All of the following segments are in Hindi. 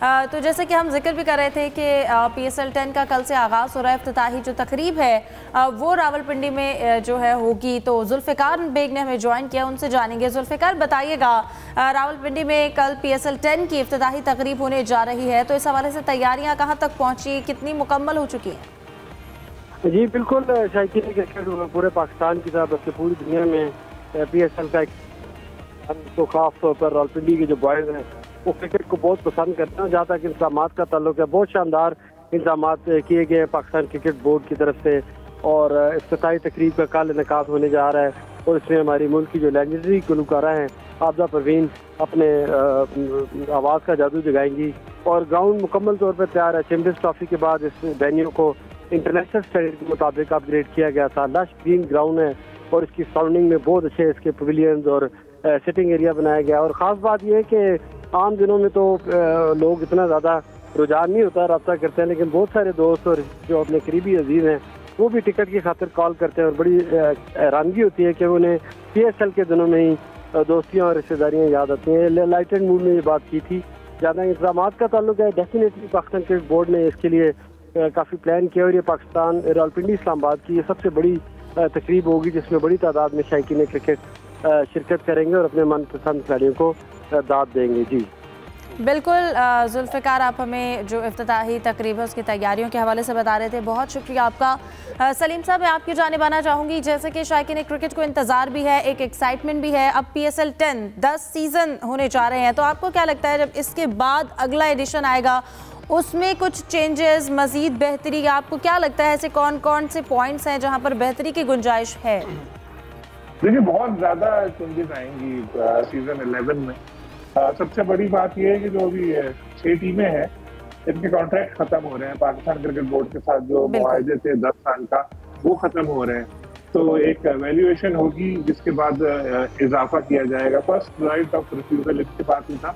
तो जैसे कि हम जिक्र भी कर रहे थे कि PSL 10 का कल से आगाज़ हो रहा है, इफ्तिताही जो तकरीब है वो रावलपिंडी में जो है होगी। तो जुल्फ़िकार बेग ने हमें ज्वाइन किया, उनसे जानेंगे। जुल्फ़िकार, बताइएगा, रावलपिंडी में कल PSL 10 की इफ्तिताही तकरीब होने जा रही है, तो इस हवाले से तैयारियाँ कहाँ तक पहुँची, कितनी मुकम्मल हो चुकी हैं? जी बिल्कुल, शायकीन क्रिकेट पूरे पाकिस्तान की तरह बल्कि पूरी दुनिया में PSL का तो खास तौर पर रावलपिंडी के जो बॉयज़ हैं वो क्रिकेट को बहुत पसंद करते हैं। जहाँ तक इंतजाम का ताल्लुक है, बहुत शानदार इंतजाम किए गए हैं पाकिस्तान क्रिकेट बोर्ड की तरफ से। और इफ्तिताही तकरीब का कल इनेकाद होने जा रहा है और इसमें हमारी मुल्क की जो लेजेंडरी गुलकारा हैं आबदा परवीन अपने आवाज़ का जादू जगाएंगी। और ग्राउंड मुकम्मल तौर पर तैयार है। चैंपियंस ट्रॉफी के बाद इस वेन्यू को इंटरनेशनल स्टैंडर्ड के मुताबिक अपग्रेड किया गया था। लश ग्रीन ग्राउंड है और इसकी सराउंडिंग में बहुत अच्छे इसके पवेलियंस और सिटिंग एरिया बनाया गया। और ख़ास बात यह है कि आम दिनों में तो लोग इतना ज़्यादा रुझान नहीं होता, रब्ता करते हैं, लेकिन बहुत सारे दोस्त और जो अपने करीबी अजीज़ हैं वो भी टिकट की खातिर कॉल करते हैं। और बड़ी हैरानगी होती है कि उन्हें PSL के दिनों में ही दोस्तियाँ और रिश्तेदारियाँ याद आती हैं। लाइटेड मूड में ये बात की थी। ज़्यादा इंतजाम का ताल्लुक है, डेफिनेटली पाकिस्तान क्रिकेट बोर्ड ने इसके लिए काफ़ी प्लान किया और ये पाकिस्तान रावलपिंडी इस्लामाबाद की ये सबसे बड़ी तकरीब होगी जिसमें बड़ी तादाद में शायकीन क्रिकेट शिरकत करेंगे और अपने मनपसंद खिलाड़ियों को दाद देंगे। जी बिल्कुल जुल्फ़िकार, आप हमें जो इफ्तिताही तकरीब है उसकी तैयारियों के हवाले से बता रहे थे, बहुत शुक्रिया आपका। सलीम साहब, मैं आपकी जानिब आना चाहूँगी। जैसे कि शायकीन क्रिकेट को इंतज़ार भी है, एक एक्साइटमेंट भी है। अब PSL 10 सीज़न होने जा रहे हैं, तो आपको क्या लगता है जब इसके बाद अगला एडिशन आएगा उसमें कुछ चेंजेस, मज़ीद बेहतरी, आपको क्या लगता है ऐसे कौन कौन से पॉइंट्स हैं जहाँ पर बेहतरी की गुंजाइश है? देखिए, बहुत ज़्यादा चेंजेस आएंगी सीज़न 11 में। सबसे बड़ी बात यह है कि जो अभी 6 टीमें हैं इनके कॉन्ट्रैक्ट खत्म हो रहे हैं। पाकिस्तान क्रिकेट बोर्ड के साथ जो मुआहदे थे 10 साल का वो खत्म हो रहे हैं। तो एक वैल्यूएशन होगी जिसके बाद इजाफा किया जाएगा। फर्स्ट राइट ऑफ रिफ्यूजल इसके पास ही था,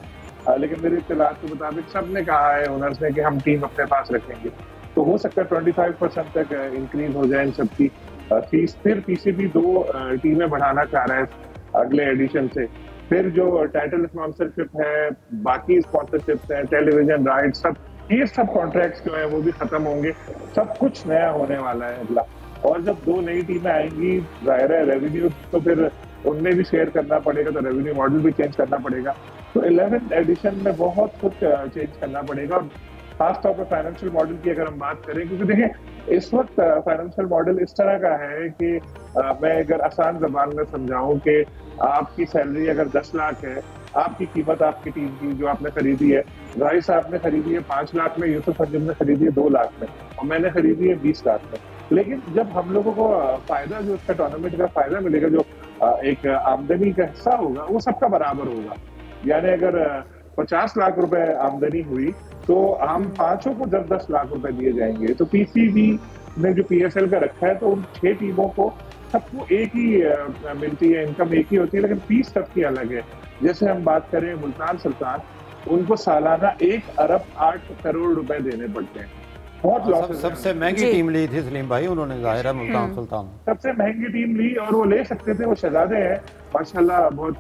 लेकिन मेरे इत्तलात के मुताबिक सबने कहा है ओनर्स ने कि हम टीम अपने पास रखेंगे। तो हो सकता है 25% तक इंक्रीज हो जाए इन सबकी फीस। फिर PCB 2 टीमें बढ़ाना चाह रहा है अगले एडिशन से। फिर जो टाइटल स्पॉन्सरशिप है, बाकी स्पॉन्सरशिप है, टेलीविजन राइट, सब ये सब कॉन्ट्रैक्ट्स जो है वो भी खत्म होंगे। सब कुछ नया होने वाला है अगला। और जब 2 नई टीमें आएंगी, जाहिर है रेवेन्यू तो फिर उनमें भी शेयर करना पड़ेगा, तो रेवेन्यू मॉडल भी चेंज करना पड़ेगा। तो 11th एडिशन में बहुत कुछ चेंज करना पड़ेगा। और खासतौर पर फाइनेंशियल मॉडल की अगर हम बात करें, क्योंकि देखिए इस वक्त फाइनेंशियल मॉडल इस तरह का है कि मैं अगर आसान जबान में समझाऊं कि आपकी सैलरी अगर 10 लाख है, आपकी कीमत आपकी टीम की जो आपने खरीदी है, राय साहब ने खरीदी है 5 लाख में, यूसुफ अंजुम ने खरीदी है 2 लाख में और मैंने खरीदी है 20 लाख में। लेकिन जब हम लोगों को फायदा जो उसका टूर्नामेंट का फायदा मिलेगा, जो एक आमदनी का हिस्सा होगा, वो सबका बराबर होगा। यानी अगर 50 लाख रुपए आमदनी हुई तो हम पांचों को 10-10 लाख रुपए दिए जाएंगे। तो PCB ने जो PSL का रखा है तो उन 6 टीमों को सबको एक ही मिलती है, इनकम एक ही होती है, लेकिन फीस सबकी अलग है। जैसे हम बात करें मुल्तान सुल्तान, उनको सालाना 1 अरब 8 करोड़ रुपए देने पड़ते हैं। बहुत लॉस। सबसे महंगी टीम ली थी सलीम भाई उन्होंने, जाहिर है मुल्तान सुल्तान सबसे महंगी टीम ली और वो ले सकते थे। वो शहजादे हैं माशाल्लाह, बहुत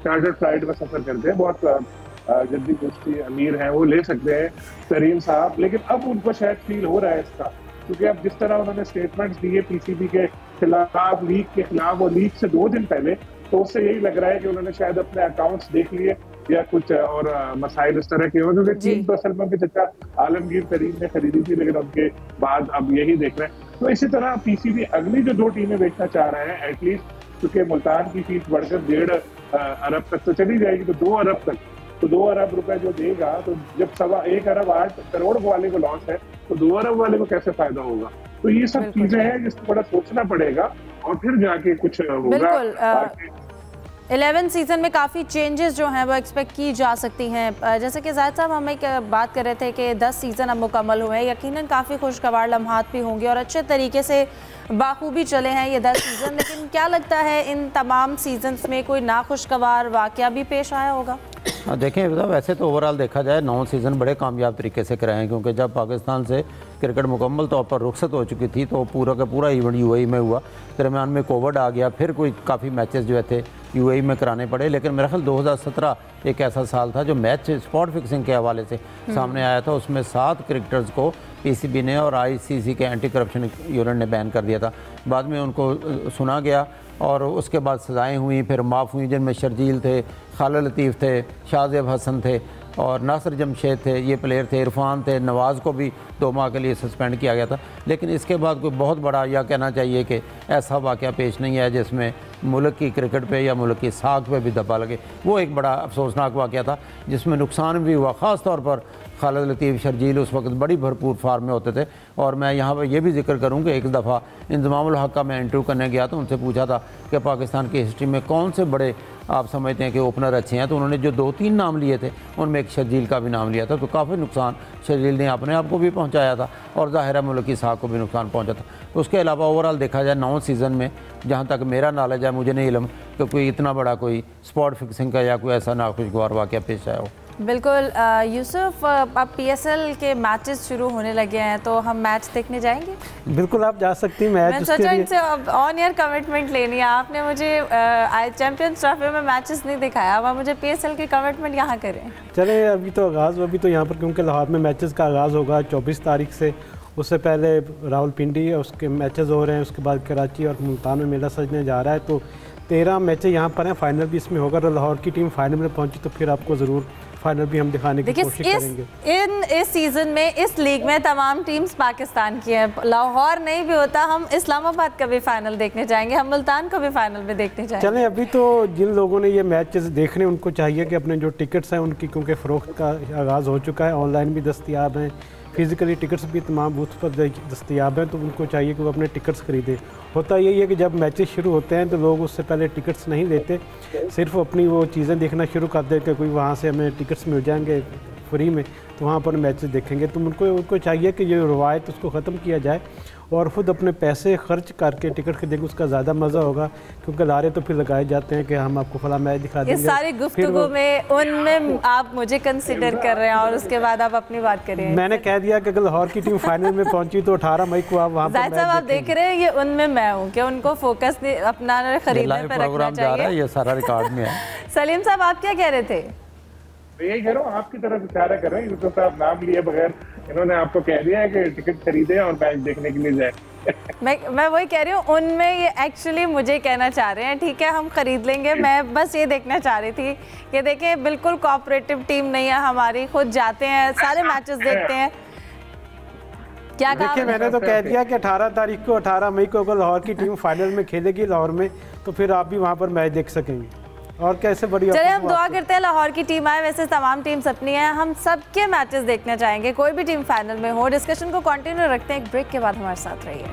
चार्टर्ड फ्लाइट में सफर करते हैं, बहुत जद्दी कुश्ती अमीर हैं, वो ले सकते हैं करीम साहब। लेकिन अब उनको शायद फील हो रहा है इसका, क्योंकि अब जिस तरह उन्होंने स्टेटमेंट्स दिए PCB के खिलाफ, लीग के खिलाफ, और लीग से 2 दिन पहले, तो उससे यही लग रहा है कि उन्होंने शायद अपने अकाउंट्स देख लिए या कुछ और मसाइल इस तरह के हो। क्योंकि टीम तो असल में चचा आलमगीर करीम ने खरीदी थी, लेकिन उनके बाद अब यही देख रहे हैं। तो इसी तरह PCB अगली जो 2 टीमें बेचना चाह रहे हैं एटलीस्ट, क्योंकि मुल्तान की फीस बढ़कर 1.5 अरब तक तो चली जाएगी, तो 2 अरब तक, तो 2 अरब रुपए जो देगा, तो जब 1 अरब 8 करोड़ वाले को लॉस है तो 2 अरब वाले को कैसे फायदा होगा? तो ये सब चीजें हैं जिसको बड़ा सोचना पड़ेगा और फिर जाके कुछ होगा। 11 सीज़न में काफ़ी चेंजेस जो हैं वो एक्सपेक्ट की जा सकती हैं। जैसे कि जाहिद साहब हम एक बात कर रहे थे कि 10 सीज़न अब मुकम्मल हुए हैं, यकीनन काफ़ी खुशगवार लम्हात भी होंगे और अच्छे तरीके से बाखूबी चले हैं ये 10 सीज़न। लेकिन क्या लगता है इन तमाम सीजन्स में कोई नाखुशगवार वाक़या भी पेश आया होगा? देखें वैसे तो ओवरऑल देखा जाए 9 सीज़न बड़े कामयाब तरीके से कराए हैं, क्योंकि जब पाकिस्तान से क्रिकेट मुकम्मल तौर पर रुखसत हो चुकी थी तो पूरा का पूरा इवेंट UAE में हुआ। दरमियान में कोविड आ गया, फिर कोई काफ़ी मैचेस जो थे यूएई में कराने पड़े। लेकिन मेरा ख्याल 2017 एक ऐसा साल था जो मैच स्पॉट फिक्सिंग के हवाले से सामने आया था, उसमें 7 क्रिकेटर्स को पीसीबी ने और आईसीसी के एंटी करप्शन यूनिट ने बैन कर दिया था। बाद में उनको सुना गया और उसके बाद सज़ाएँ हुई, फिर माफ़ हुई, जिनमें शर्जील थे, खालिद लतीफ़ थे, शाहज़ेब हसन थे और नासिर जमशेद थे, ये प्लेयर थे, इरफान थे, नवाज़ को भी 2 माह के लिए सस्पेंड किया गया था। लेकिन इसके बाद कोई बहुत बड़ा, या कहना चाहिए कि ऐसा वाक़या पेश नहीं है जिसमें मुल्क की क्रिकेट पे या मुल्क की साख पे भी धब्बा लगे। वो एक बड़ा अफसोसनाक वाक़या था जिसमें नुकसान भी हुआ, ख़ास तौर पर खालिद लतीफ़, शर्जील उस वक्त बड़ी भरपूर फार्म में होते थे। और मैं यहाँ पर यह भी जिक्र करूँ कि एक दफ़ा इंज़मामुल हक़ का मैं इंटरव्यू करने गया तो उनसे पूछा था कि पाकिस्तान की हिस्ट्री में कौन से बड़े आप समझते हैं कि ओपनर अच्छे हैं, तो उन्होंने जो 2-3 नाम लिए थे उनमें एक शर्जील का भी नाम लिया था। तो काफ़ी नुकसान शर्जील ने अपने आप को भी पहुंचाया था और ज़ाहिर है मुल्क की साख को भी नुकसान पहुंचा था। तो उसके अलावा ओवरऑल देखा जाए 9 सीज़न में जहां तक मेरा नॉलेज है, मुझे नहीं इल्म कि कोई इतना बड़ा कोई स्पॉट फिक्सिंग का या कोई ऐसा नाखुशगवार वाक़या पेश आया हो। बिल्कुल यूसुफ, अब पीएसएल के मैचेस शुरू होने लगे हैं तो हम मैच देखने जाएंगे? बिल्कुल आप जा सकती हैं मैच। मैं सोचा इनसे ऑन ईयर कमिटमेंट लेनी है। आपने मुझे चैंपियंस ट्रॉफी में मैचेस नहीं दिखाया, अब मुझे पीएसएल की कमिटमेंट यहाँ करें। चले अभी तो आगाज़, अभी तो यहाँ पर क्योंकि लाहौर में मैचेस का आगाज़ होगा 24 तारीख से, उससे पहले रावलपिंडी उसके मैचेस हो रहे हैं, उसके बाद कराची और मुल्तान में मेला सजने जा रहा है। तो 13 मैचेस यहाँ पर हैं, फाइनल भी इसमें होगा। और लाहौर की टीम फाइनल में पहुँची तो फिर आपको ज़रूर फाइनल भी हम दिखाने की कोशिश करेंगे। इस सीजन में इस लीग में तमाम टीम्स पाकिस्तान की हैं। लाहौर नहीं भी होता, हम इस्लामाबाद का भी फाइनल देखने जाएंगे, हम मुल्तान को भी फाइनल में देखने जाएंगे। चलें, अभी तो जिन लोगों ने ये मैचेस देखने उनको चाहिए कि अपने जो टिकट्स हैं उनकी, क्योंकि फ़रोख्त का आगाज़ हो चुका है, ऑनलाइन भी दस्तयाब हैं, फिज़िकली टिकट्स भी तमाम बूथ पर दस्तयाब हैं, तो उनको चाहिए कि वो अपने टिकट्स ख़रीदें। होता यही है कि जब मैचेस शुरू होते हैं तो लोग उससे पहले टिकट्स नहीं लेते, सिर्फ अपनी वो चीज़ें देखना शुरू कर देते, कोई वहाँ से हमें टिकट्स मिल जाएंगे फ्री में तो वहाँ पर मैचेस देखेंगे। तो उनको चाहिए कि ये रवायत उसको ख़त्म किया जाए और ख़ुद अपने पैसे खर्च करके टिकट खरीदेंगे, उसका ज़्यादा मज़ा होगा। क्योंकि लारे तो फिर लगाए जाते हैं कि हम आपको फला मैच दिखा देंगे। इस सारी गुफ्तगू में उनमें आप मुझे कंसिडर कर रहे हैं और उसके बाद आप अपनी बात करें। मैंने कह दिया कि अगर लाहौर की टीम फाइनल में पहुंची तो 18 मई को आप वहाँ पर आप देख रहे हैं, ये उनमें मैं हूँ कि उनको फोकस अपना खरीदने पर रखना चाहिए। ये सारा रिकॉर्ड में है। सलीम साहब, आप क्या कह रहे थे? यही कह रहा हूँ, आपकी तरफ इशारा कर रहे हैं। यूसुफ साहब नाम लिए बगैर इन्होंने आपको कह दिया है कि टिकट खरीदे और मैच देखने के लिए जाए। मैं वही कह रही हूँ, उनमें ये एक्चुअली मुझे कहना चाह रहे हैं, ठीक है हम खरीद लेंगे। मैं बस ये देखना चाह रही थी कि देखें बिल्कुल कोऑपरेटिव टीम नहीं है हमारी, खुद जाते हैं सारे मैचेस देखते हैं। क्या देखिए, मैंने तो कह दिया कि 18 मई को अगर लाहौर की टीम फाइनल में खेलेगी लाहौर में, तो फिर आप भी वहाँ पर मैच देख सकेंगे। और कैसे बड़ी, चलिए हम दुआ करते हैं लाहौर की टीम आए। वैसे तमाम टीम्स अपनी हैं, हम सबके मैचेस देखना चाहेंगे, कोई भी टीम फाइनल में हो। डिस्कशन को कंटिन्यू रखते हैं, एक ब्रेक के बाद हमारे साथ रहिए।